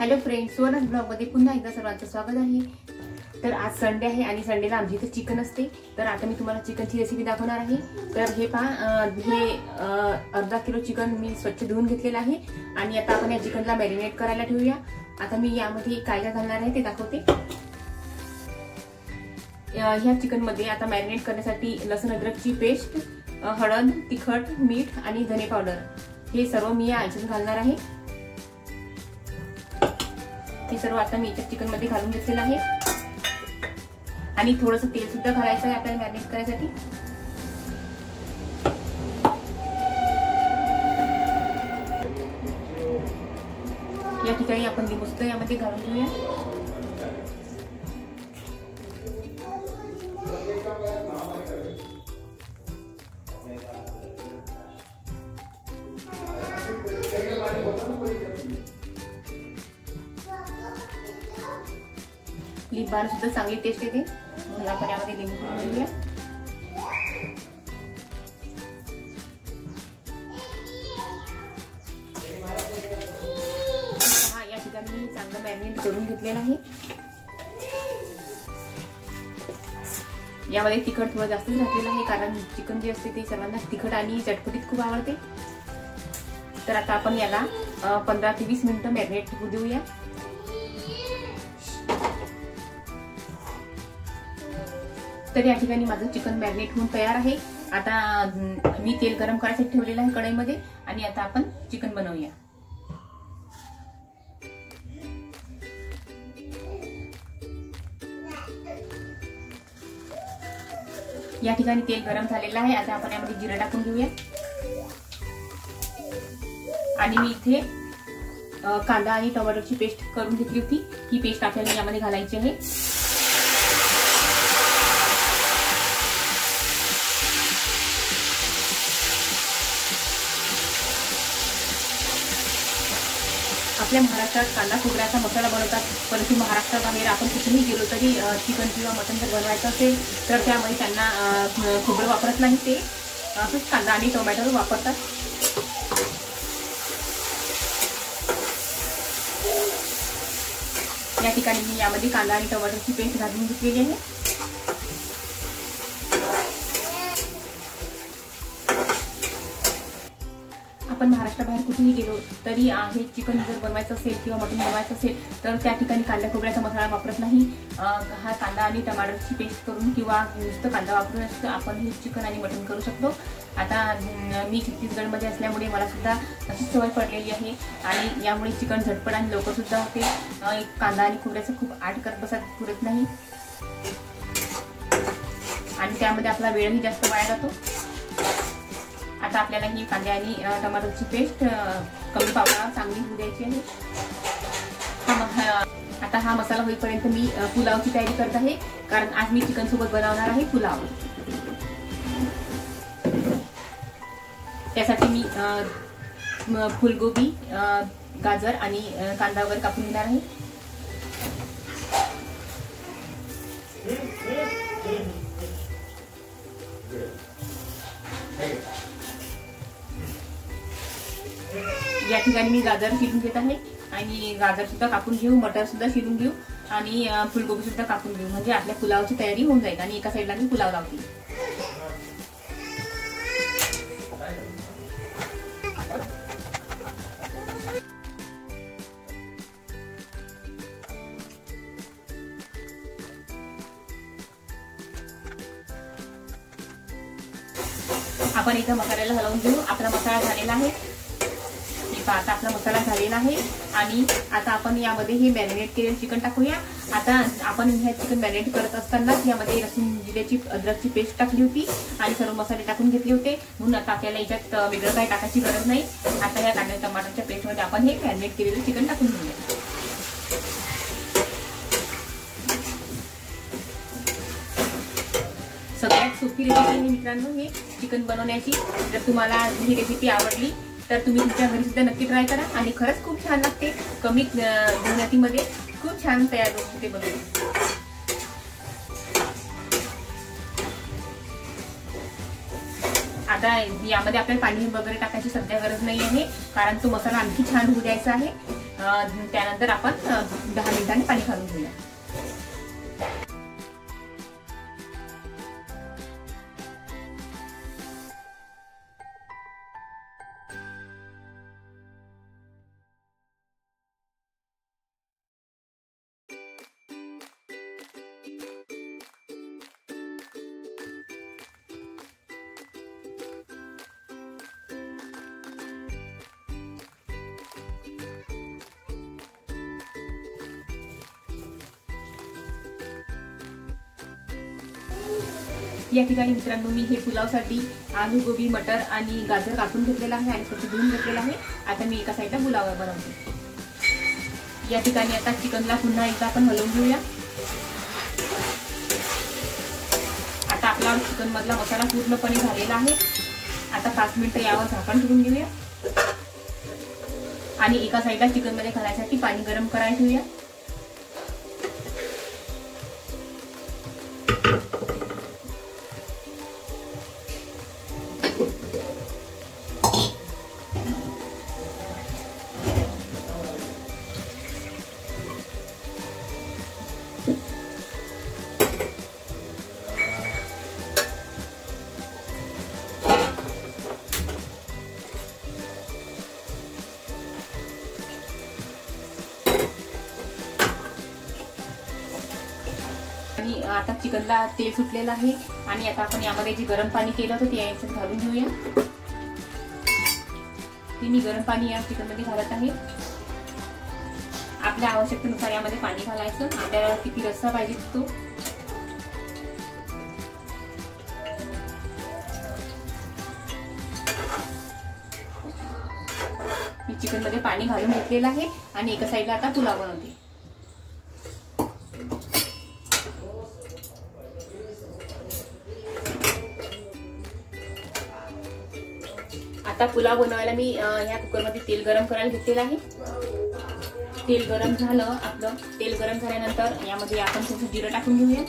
Hello friends, Suvarna ब्लॉगमध्ये पुन्हा एकदा सर्वांचं स्वागत आहे। तर आज संडे आहे आणि संडेला आमच्या इथे चिकन असते। तर आता मी तुम्हाला चिकनची रेसिपी दाखवणार आहे। तर हे पहा, हे अर्धा किलो चिकन मी स्वच्छ धुवून घेतलेलं आहे आणि आता आपण या चिकनला मॅरिनेट करायला ठेवूया। आता मी यामध्ये काय काय घालणार आहे ते दाखवते। ह्या चिकन मध्ये आता मॅरिनेट करण्यासाठी लसूण अद्रकची पेस्ट, हळद, तिखट, मीठ आणि धने पावडर हे सर्व मी याच्यात घालणार आहे। हे सर्व आता मी याच्या चिकन मध्ये घालून घेतलेलं आहे आणि थोडंसं तेल सुद्धा घालायचं आहे आपल्याला मॅरिनेट करायसाठी। या ठिकाणी आपण लिंबू सुद्धा यामध्ये घालून घेऊया। लिंबाने सुद्धा चांगली टेस्ट येते म्हणून आपण यामध्ये लिंबू घालूया। हा या ठिकाणी मी चांगलं मॅरिनेट करून घेतलेलं आहे। यामध्ये तिखट थोडं जास्तच घातलेलं आहे कारण चिकन जे असते ते सर्वांना तिखट आणि चटपटीत खूप आवडते। तर आता आपण याला 15 ते 20 मिनिटं मॅरिनेट होऊ देऊया। तर या ठिकाणी माझं चिकन मॅरिनेट होऊन तयार आहे। आता मी तेल गरम करायसाठी ठेवलेलं आहे कढईमध्ये आणि आता आपण चिकन बनवूया। या ठिकाणी तेल गरम झालेलं आहे। आता आपण यामध्ये जिरं टाकून घेऊया आणि मी इथे कांदा आणि टोमॅटोची पेस्ट करून घेतली होती, ही पेस्ट आपल्याला यामध्ये घालायची आहे। आपल्या महाराष्ट्रात कांदा खोबऱ्याचा मसाला बनवतात, परंतु महाराष्ट्राबाहेर आपण कुठेही गेलो तरी चिकन किंवा मटन जर बनवायचं असेल तर त्यामध्ये त्यांना खोबरं वापरत नाही, ते असंच कांदा आणि टोमॅटो वापरतात। या ठिकाणी मी यामध्ये कांदा आणि टोमॅटोची पेस्ट घालून घेतलेली आहे। आपण महाराष्ट्राबाहेर कुठेही गेलो तरी हे चिकन जर बनवायचं असेल किंवा मटन बनवायचं असेल तर त्या ठिकाणी कांदा खोबऱ्याचा मसाला वापरत नाही। हा कांदा आणि टमाटरची पेस्ट करून किंवा नुसतं कांदा वापरून आपण हे चिकन आणि मटन करू शकतो। आता मी छत्तीसगडमध्ये असल्यामुळे मला सुद्धा अशी सवय पडलेली आहे आणि यामुळे चिकन झटपट आणि लवकर सुद्धा होते। कांदा आणि खोबऱ्याचं खूप आट करत बसत पुरत नाही आणि त्यामध्ये आपला वेळही जास्त वाया जातो। आता आपल्याला ही कांदा आणि टमाटरची पेस्ट कमी पावडर चांगली होऊ द्यायची आहे। आता हा मसाला होईपर्यंत मी पुलावची तयारी करत आहे कारण आज मी चिकन सोबत बनवणार आहे पुलाव। त्यासाठी मी फुलगोबी, गाजर आणि कांदा वगैरे कापून घेणार आहे। या ठिकाणी मी गाजर शिरून घेत आहे आणि गाजर सुद्धा कापून घेऊ, मटर सुद्धा शिरून घेऊ आणि फुलगोबी सुद्धा कापून घेऊ, म्हणजे आपल्या पुलावची तयारी होऊन जाईल। आणि एका साईडला मी पुलाव लावते। आपण इथं मसाल्याला हलवून घेऊ। आपला मसाला झालेला आहे, आता आपला मसाला झालेला आहे आणि आता आपण यामध्ये हे मॅरिनेट केलेलं चिकन टाकूया। आता आपण हे चिकन मॅरिनेट करत असताना यामध्ये लसूण जिऱ्याची अद्रकची पेस्ट टाकली होती आणि सर्व मसाले टाकून घेतले होते, म्हणून आता आपल्याला याच्यात वेगळं काही टाकायची गरज नाही। आता या कांदा टमाटरच्या पेस्टमध्ये आपण हे मॅरिनेट केलेलं चिकन टाकून घेऊया। सगळ्यात सोपी रेसिपी आहे मित्रांनो हे चिकन बनवण्याची। जर तुम्हाला ही रेसिपी आवडली तर तुम्ही तुमच्या घरी सुद्धा नक्की ट्राय करा आणि खरंच खूप छान लागते। कमी मेहनतीमध्ये खूप छान तयार होते बनवून। आता यामध्ये आपल्याला पाणी वगैरे टाकायची सध्या गरज नाही आहे कारण तो मसाला आणखी छान होऊ द्यायचा आहे। त्यानंतर आपण 10 मिनिटांनी पाणी घालून घेऊया. या ठिकाणी मित्रांनो मी हे पुलावसाठी आलू, गोबी, मटर आणि गाजर कापून घेतलेला आहे आणि स्वच्छ धुवून घेतलेला आहे. आता मी एका साईडला पुलाव बनवते. या ठिकाणी आता चिकनला पुन्हा एकदा आपण हलवून घेऊया. आता आपला चिकन मधला मसाला पूर्णपणे झालेला आहे. आता 5 मिनिटं यावर झाकण ठेवून घेऊया आणि एका साईडला चिकन मध्ये घालण्यासाठी पाणी गरम करायला ठेवूया. आणि आता चिकनला तेल सुटलेलं आहे आणि आता आपण यामध्ये जे गरम पाणी केलं होतं ते याच्यात घालून घेऊया. ते मी गरम पाणी या चिकन मध्ये घालत आहे. आपल्या आवश्यकतेनुसार यामध्ये पाणी घालायचं. आपल्याला किती रस्सा पाहिजे तो. मी चिकन मध्ये पाणी घालून घेतलेलं आहे आणि एका साईडला आता पुलाव बनवते. आता पुलाव बनवायला मी ह्या कुकरमध्ये तेल गरम करायला घेतलेलं आहे. तेल गरम झालं. आपलं तेल गरम झाल्यानंतर यामध्ये आपण थोडं जिरं टाकून घेऊया.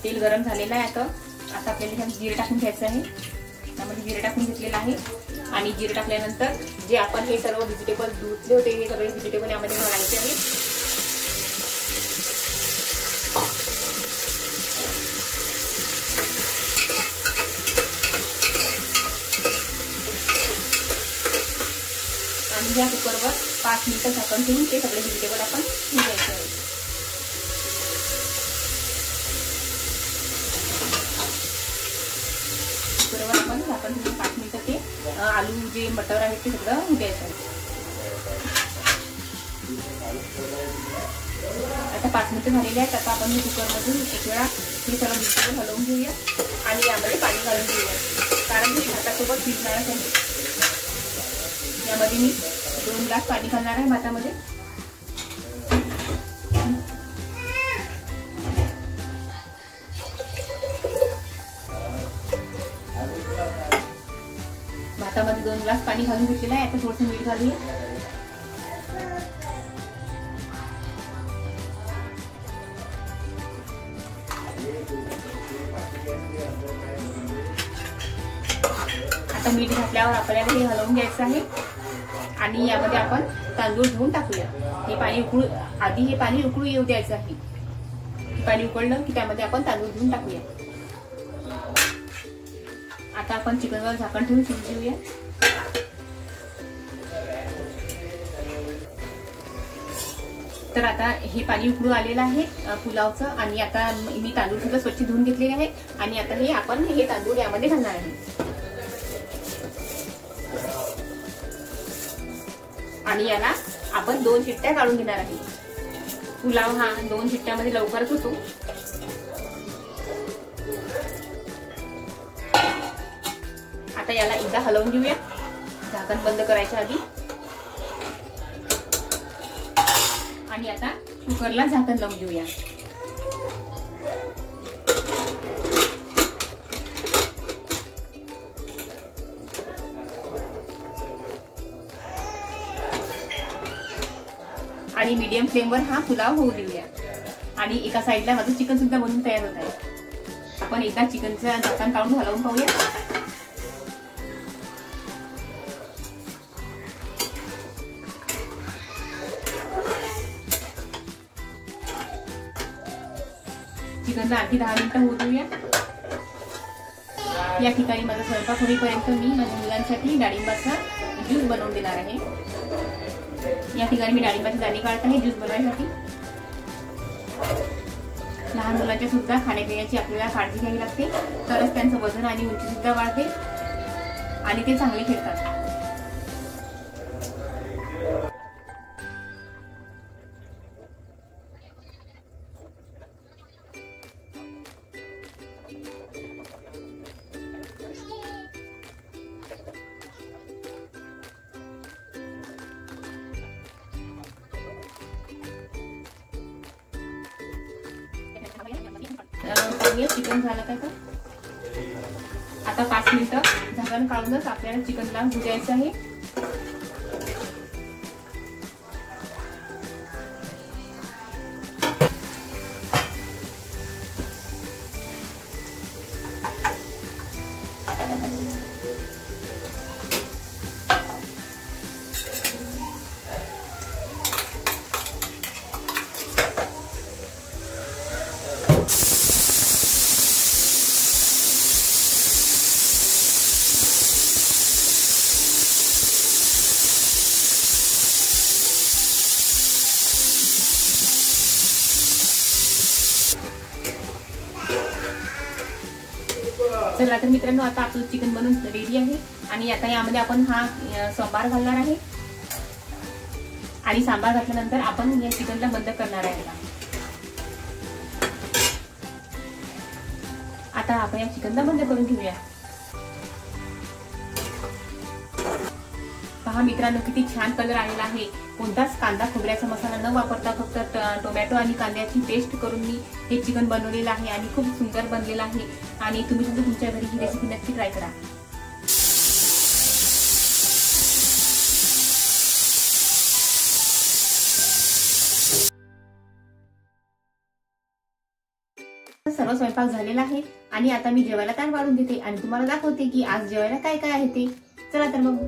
तेल गरम झालेलं आहे. आता आपल्याला ह्यात जिरं टाकून घ्यायचं आहे. त्यामध्ये जिरं टाकून घेतलेलं आहे आणि जिरं टाकल्यानंतर जे आपण हे सर्व व्हेजिटेबल धुतले होते हे सगळे व्हेजिटेबल यामध्ये घालायचे आहे. आणि या कुकरवर 5 मिनिटं झाकण ठेवून ते सगळे व्हेजिटेबल आपण घ्यायचे आहेत. कुकरवर आपण झाकण ठेवून 5 मिनिटं ते आलू जे मटर आहेत ते सगळं घ्यायचं आहे. आता 5 मिनिटं झालेली आहेत. आता आपण कुकरमधून एक वेळा हे सर्व व्हेजिटेबल हलवून घेऊया आणि यामध्ये पाणी घालून घेऊया कारण हे भातासोबत शिजणारच आहे. यामध्ये मी 2 ग्लास पाणी घालणार आहे भातामध्ये. भातामध्ये 2 ग्लास पाणी घालून घेतलेलं आहे. आता थोडंसं मीठ घालूया. आता मीठ घातल्यावर आपल्याला हे हलवून घ्यायचं आहे आणि यामध्ये आपण तांदूळ धुवून टाकूया. हे पाणी आधी हे पाणी उकळू येऊ द्यायचं आहे. पाणी उकळलं की त्यामध्ये आपण तांदूळ धुवून टाकूया. आता आपण चिकनवर झाकण ठेवून शिजवूया. तर आता हे पाणी उकळून आलेलं आहे पुलावचं आणि आता मी तांदूळ सुद्धा स्वच्छ धुवून घेतलेले आहे आणि आता हे आपण हे तांदूळ यामध्ये घालणार आहे. आणि याला आपण 2 शिट्ट्या काढून घेणार आहे. पुलाव हा 2 शिट्ट्यामध्ये लवकरच होतो. आता याला एकदा हलवून घेऊया झाकण बंद करायच्या आधी. आणि आता कुकरला झाकण लावून घेऊया. आणि मीडियम फ्लेमवर हा पुलाव होऊ देऊया. आणि एका साईडला माझं चिकन सुद्धा बनवून तयार होत आहे. आपण एकदा चिकनचं झाकण काढून हलवून पाहूया. चिकनला आणखी 10 मिनिटं होऊ देऊया. या ठिकाणी माझा स्वयंपाक होईपर्यंत मी माझ्या मुलांसाठी डाळिंबाचा ज्यूस बनवून देणार आहे. या ठिकाणी मी डाळिंबाची दाणे काढत आहे ज्यूस बनवण्यासाठी. लहान मुलांच्या सुद्धा खाण्यापिण्याची आपल्याला काळजी घ्यावी लागते, तरच त्यांचं वजन आणि उंची सुद्धा वाढते आणि ते चांगले खेळतात. चिकन झालं काय का आता 5 मिनिटं झाकण काढूनच आपल्याला चिकनला भुजायचं आहे. चला तर मित्रांनो, आता आपलं चिकन बनवून रेडी आहे आणि आता यामध्ये आपण हा सांबार घालणार आहे आणि सांबार घातल्यानंतर आपण या चिकनला बंद करणार आहे. आता आपण या चिकनला बंद करून घेऊया. पहा मित्रांनो, किती छान कलर आलेला आहे. कोणताच कांदा खोबऱ्याचा मसाला न वापरता फक्त टोमॅटो आणि कांद्याची पेस्ट करून मी हे चिकन बनवलेलं आहे आणि खूप सुंदर बनलेलं आहे. आणि तुम्ही सुद्धा तुमच्या घरी ही रेसिपी नक्की ट्राय करा. सर्व स्वयंपाक झालेला आहे आणि आता मी जेवायला ताट वाढून देते आणि तुम्हाला दाखवते की आज जेवायला काय काय आहे ते. चला तर मग.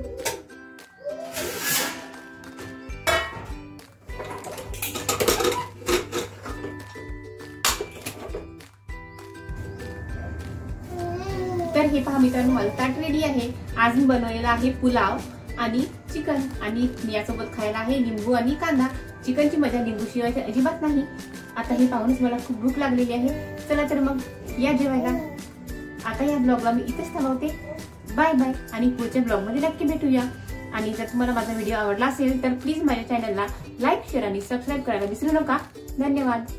तर हे पहा मित्रांनो, माझं ताट रेडी आहे. आज मी बनवलेला आहे पुलाव आणि चिकन आणि यासोबत खायला आहे लिंबू आणि कांदा. चिकनची मजा लिंबू शिवाय अजिबात नाही. आता हे पाहूनच मला खूप भूक लागलेली आहे. चला तर मग या जेवायला. आता या ब्लॉगला मी इथेच थांबवते. बाय बाय आणि पुढच्या ब्लॉगमध्ये नक्की भेटूया. आणि जर तुम्हाला माझा व्हिडिओ आवडला असेल तर प्लीज माझ्या चॅनलला लाईक, शेअर आणि सबस्क्राईब करायला विसरू नका. धन्यवाद.